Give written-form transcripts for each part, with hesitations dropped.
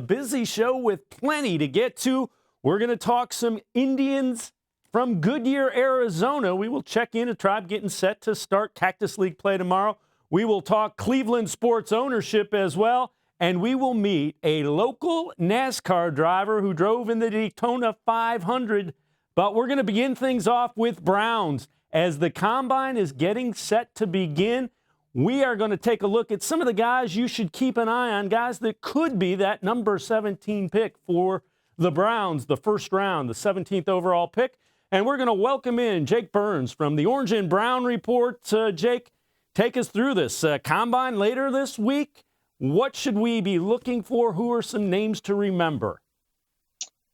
Busy show with plenty to get to. We're going to talk some Indians from Goodyear, Arizona. We will check in a Tribe getting set to start Cactus League play tomorrow. We will talk Cleveland sports ownership as well. And we will meet a local NASCAR driver who drove in the Daytona 500. But we're going to begin things off with Browns. As the Combine is getting set to begin, we are going to take a look at some of the guys you should keep an eye on, guys that could be that number 17 pick for the Browns, the first round, the 17th overall pick. And we're going to welcome in Jake Burns from the Orange and Brown Report. Jake, take us through this Combine later this week. What should we be looking for? Who are some names to remember?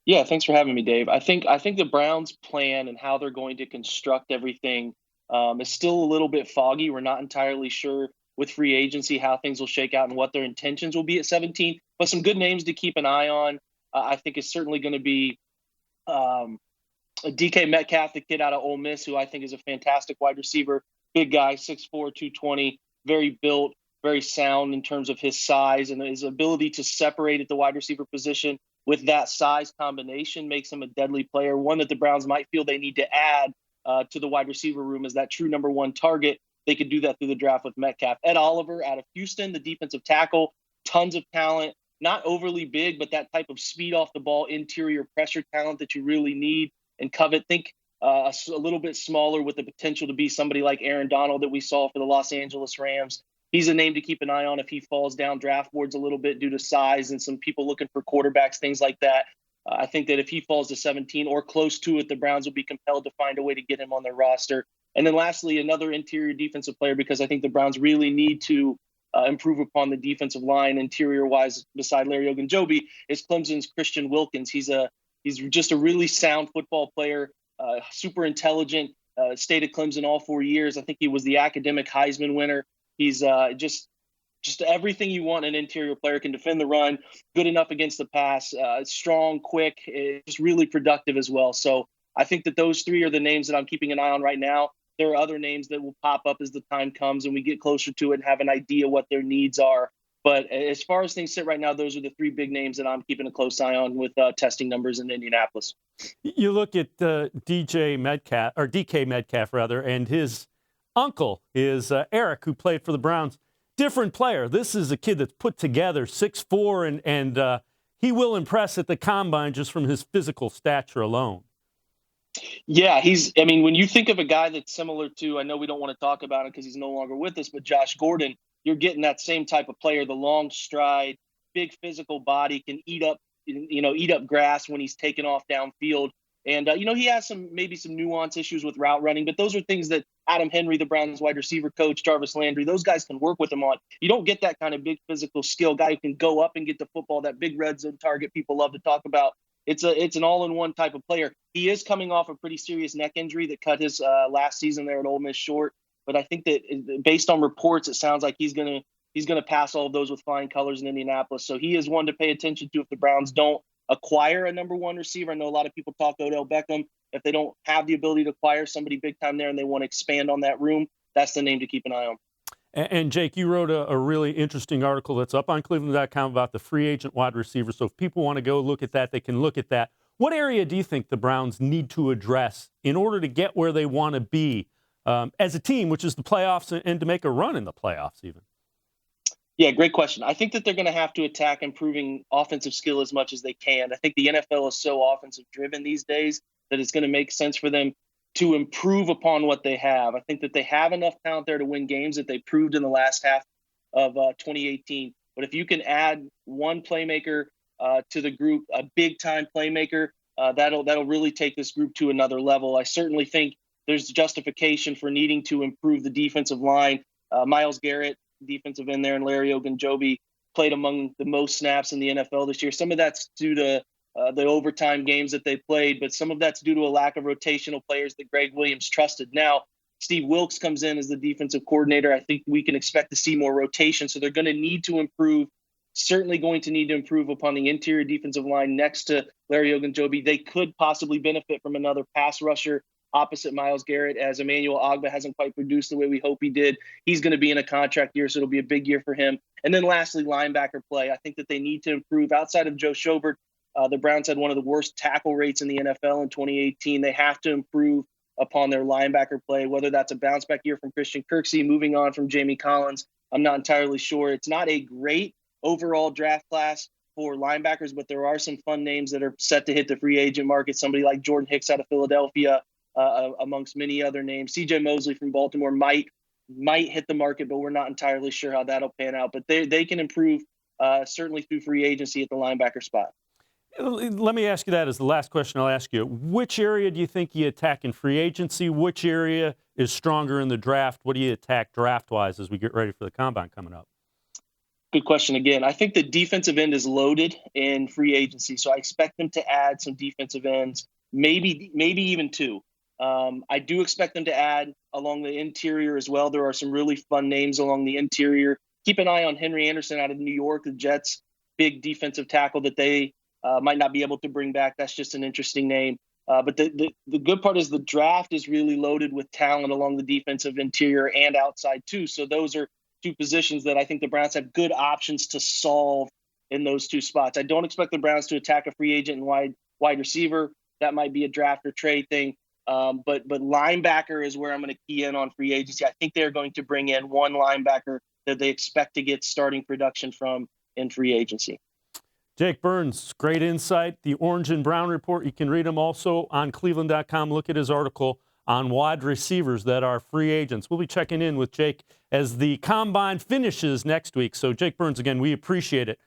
Yeah, thanks for having me, Dave. I think the Browns' plan and how they're going to construct everything is still a little bit foggy. We're not entirely sure with free agency how things will shake out and what their intentions will be at 17. But some good names to keep an eye on. I think is certainly going to be DK Metcalf, the kid out of Ole Miss, who I think is a fantastic wide receiver. Big guy, 6'4", 220, very built, very sound in terms of his size and his ability to separate at the wide receiver position with that size combination makes him a deadly player, one that the Browns might feel they need to add to the wide receiver room as that true number one target. They could do that through the draft with Metcalf. Ed Oliver out of Houston, the defensive tackle, tons of talent, not overly big, but that type of speed off the ball, interior pressure talent that you really need and covet. Think a little bit smaller with the potential to be somebody like Aaron Donald that we saw for the Los Angeles Rams. He's a name to keep an eye on if he falls down draft boards a little bit due to size and some people looking for quarterbacks, things like that. I think that if he falls to 17 or close to it, the Browns will be compelled to find a way to get him on their roster. And then lastly, another interior defensive player, because I think the Browns really need to improve upon the defensive line interior-wise beside Larry Ogunjobi, is Clemson's Christian Wilkins. He's just a really sound football player, super intelligent, stayed at Clemson all 4 years. I think he was the academic Heisman winner. He's just everything you want an interior player. Can defend the run, good enough against the pass, strong, quick, just really productive as well. So I think that those three are the names that I'm keeping an eye on right now. There are other names that will pop up as the time comes and we get closer to it and have an idea what their needs are. But as far as things sit right now, those are the three big names that I'm keeping a close eye on with testing numbers in Indianapolis. You look at DK Metcalf, and his uncle is Eric, who played for the Browns. Different player. This is a kid that's put together, 6'4", and he will impress at the Combine just from his physical stature alone. Yeah, when you think of a guy that's similar to, I know we don't want to talk about him because he's no longer with us, but Josh Gordon, you're getting that same type of player, the long stride, big physical body, can eat up grass when he's taken off downfield. And, he has maybe some nuance issues with route running, but those are things that Adam Henry, the Browns wide receiver coach, Jarvis Landry, those guys can work with him on. You don't get that kind of big physical skill guy who can go up and get the football, that big red zone target people love to talk about. It's an all-in-one type of player. He is coming off a pretty serious neck injury that cut his last season there at Ole Miss short. But I think that based on reports, it sounds like he's gonna pass all of those with flying colors in Indianapolis. So he is one to pay attention to if the Browns don't acquire a number one receiver. I know a lot of people talk Odell Beckham. If they don't have the ability to acquire somebody big time there and they want to expand on that room, that's the name to keep an eye on. And Jake, you wrote a really interesting article that's up on cleveland.com about the free agent wide receiver. So if people want to go look at that, they can look at that. What area do you think the Browns need to address in order to get where they want to be as a team, which is the playoffs and to make a run in the playoffs even? Yeah, great question. I think that they're going to have to attack improving offensive skill as much as they can. I think the NFL is so offensive driven these days that it's going to make sense for them to improve upon what they have. I think that they have enough talent there to win games that they proved in the last half of 2018. But if you can add one playmaker to the group, a big-time playmaker, that'll really take this group to another level. I certainly think there's justification for needing to improve the defensive line. Myles Garrett, defensive end there, and Larry Ogunjobi played among the most snaps in the NFL this year. Some of that's due to the overtime games that they played, but some of that's due to a lack of rotational players that Greg Williams trusted. Now, Steve Wilks comes in as the defensive coordinator. I think we can expect to see more rotation, so they're going to need to improve, certainly going to need to improve upon the interior defensive line next to Larry Ogunjobi. They could possibly benefit from another pass rusher opposite Myles Garrett, as Emmanuel Ogbah hasn't quite produced the way we hope he did. He's going to be in a contract year, so it'll be a big year for him. And then lastly, linebacker play. I think that they need to improve. Outside of Joe Schobert, the Browns had one of the worst tackle rates in the NFL in 2018. They have to improve upon their linebacker play, whether that's a bounce back year from Christian Kirksey, moving on from Jamie Collins. I'm not entirely sure. It's not a great overall draft class for linebackers, but there are some fun names that are set to hit the free agent market. Somebody like Jordan Hicks out of Philadelphia, amongst many other names. C.J. Mosley from Baltimore might hit the market, but we're not entirely sure how that'll pan out. But they can improve certainly through free agency at the linebacker spot. Let me ask you that as the last question I'll ask you. Which area do you think you attack in free agency? Which area is stronger in the draft? What do you attack draft-wise as we get ready for the combine coming up? Good question again. I think the defensive end is loaded in free agency, so I expect them to add some defensive ends, maybe even two. I do expect them to add along the interior as well. There are some really fun names along the interior. Keep an eye on Henry Anderson out of New York, the Jets' big defensive tackle that they might not be able to bring back. That's just an interesting name. But the good part is the draft is really loaded with talent along the defensive interior and outside too. So those are two positions that I think the Browns have good options to solve in those two spots. I don't expect the Browns to attack a free agent and wide receiver. That might be a draft or trade thing. But linebacker is where I'm going to key in on free agency. I think they're going to bring in one linebacker that they expect to get starting production from in free agency. Jake Burns, great insight. The Orange and Brown Report, you can read them also on cleveland.com. Look at his article on wide receivers that are free agents. We'll be checking in with Jake as the combine finishes next week. So, Jake Burns, again, we appreciate it